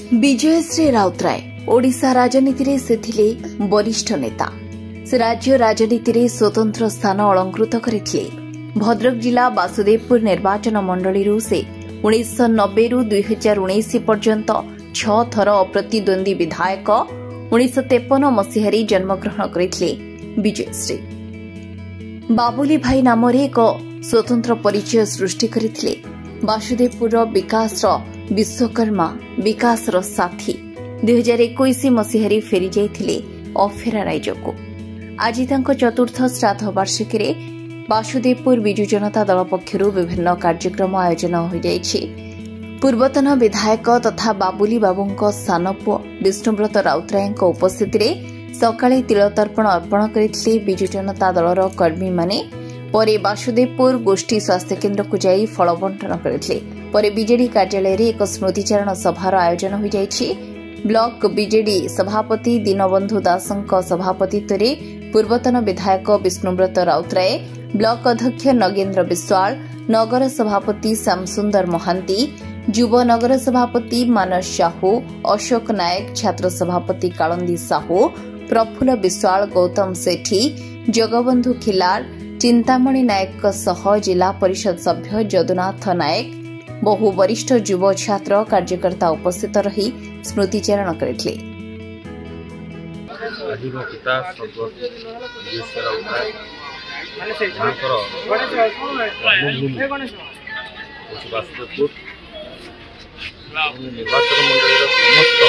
विजयश्री राउतराय ओडिशा राजनीति रे से थिले वरिष्ठ नेता। से राज्य राजनीति रे स्वतंत्र स्थान अलंकृत करथिले। भद्रक जिला वासुदेवपुर निर्वाचन मंडली से 1990 रु 2019 पर्यंत 6 थर अप्रतिद्वंदी विधायक 1953 मसीह जन्मग्रहण करथिले। विजयश्री बाबुली भाई नाम एक स्वतंत्र परिचय सृष्टि करथिले। वासुदेवपुर विकास विश्वकर्मा विकास साथी 2021 मसीह फेरी जाइथिले अफेरा राज्य को। आज चतुर्थ श्राद्ध वार्षिकी रे वासुदेवपुर विजु जनता दल पक्षर विभिन्न कार्यक्रम आयोजन हो जाइछि। पूर्वतन विधायक तथा बाबुली बाबू सान पुओ विष्णुव्रत राउतराय उपस्थिति रे सकाळे तिलतर्पण अर्पण करथिले विजु जनता दलर कर्मी माने। परे वासुदेवपुर गोष्ठी स्वास्थ्य केन्द्र को जाई फल बंटन करथिले। परे बीजेडी कार्यालय रे एक स्मृतिचारण सभार आयोजन हो जाइछि। ब्लॉक बीजेडी सभापति दीनबंधु दासଙ୍କ सभापतित्वरे पूर्वतन विधायक विष्णुव्रत राउतराय, ब्लॉक अध्यक्ष नगेन्द्र विश्वाल, नगर सभापति श्यामसुंदर महांती, युव नगर सभापति मानस साहू, अशोक नायक, छात्र सभापति कालंदी साहू, प्रफुल्ल विश्वाल, गौतम सेठी, जगबंधु खिलार, चिंतामणि नायक सह जिला परिषद सभ्य जदुनाथ नायक, बहु वरिष्ठ युव छात्र कार्यकर्ता उपस्थित रही स्मृतिचारण करथिले। निर्वाचन मंडल समस्त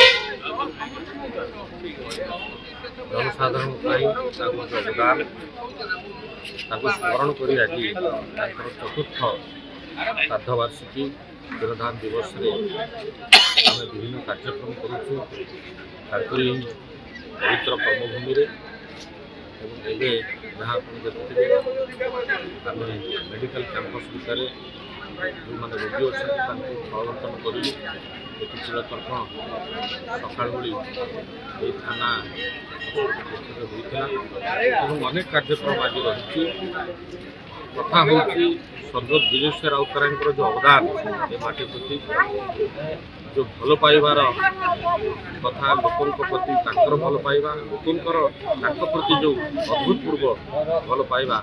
जनसाधारण योगदान स्मरण कर आज चतुर्थ श्राद्ध वार्षिकी तिलदान दिवस आम विभिन्न कार्यक्रम करुचु पवित्र कर्मभूमि जहाँ देखते आम मेडिकल कैंपस भितर जो मैंने रोगी अच्छा फलबंटन कर तिलतर्पण सकाल बड़ी थाना होता अनेक कार्यक्रम आज रही। कथा हूँ स्वर्गत विजयश्री राउतराय जो अवदान ये माटी प्रति जो भल पाइबार कथा लोकों प्रति भल पाइबा लोकों प्रति जो अभूतपूर्व भल पाइबा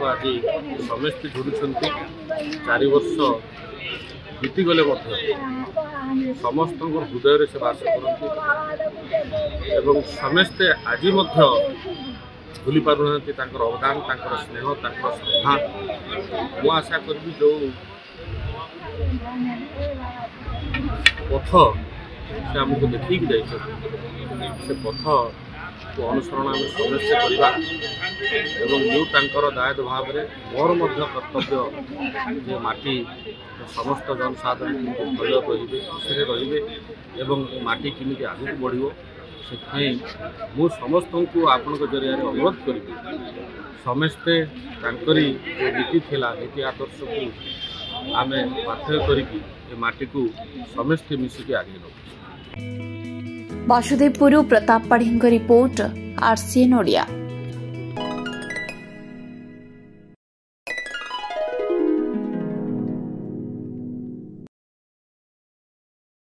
आज समस्ते जोड़ुंट। 4 वर्ष बीतीगले समस्त हृदय से बास करते समस्ते आज भूली पारना अवदान स्नेह श्रद्धा मु आशा करी जो पथ से आमको देखिक जाइए से पथ को अनुसरण आम समस्ते करवा दायित्व भाव में मोर कर्तव्य जे माटी समस्त जनसाधारण भल रे खुशी रे माटी केमी आगे बढ़ो से मु समस्त को आपण जरिया अनुरोध करी समस्ते जो नीति थिला नीति आदर्श को आम पाथय करी माटी को समस्ते मिसिकी आगे वासुदेवपुर प्रताप पाढ़ी रिपोर्ट RCN ओडिया।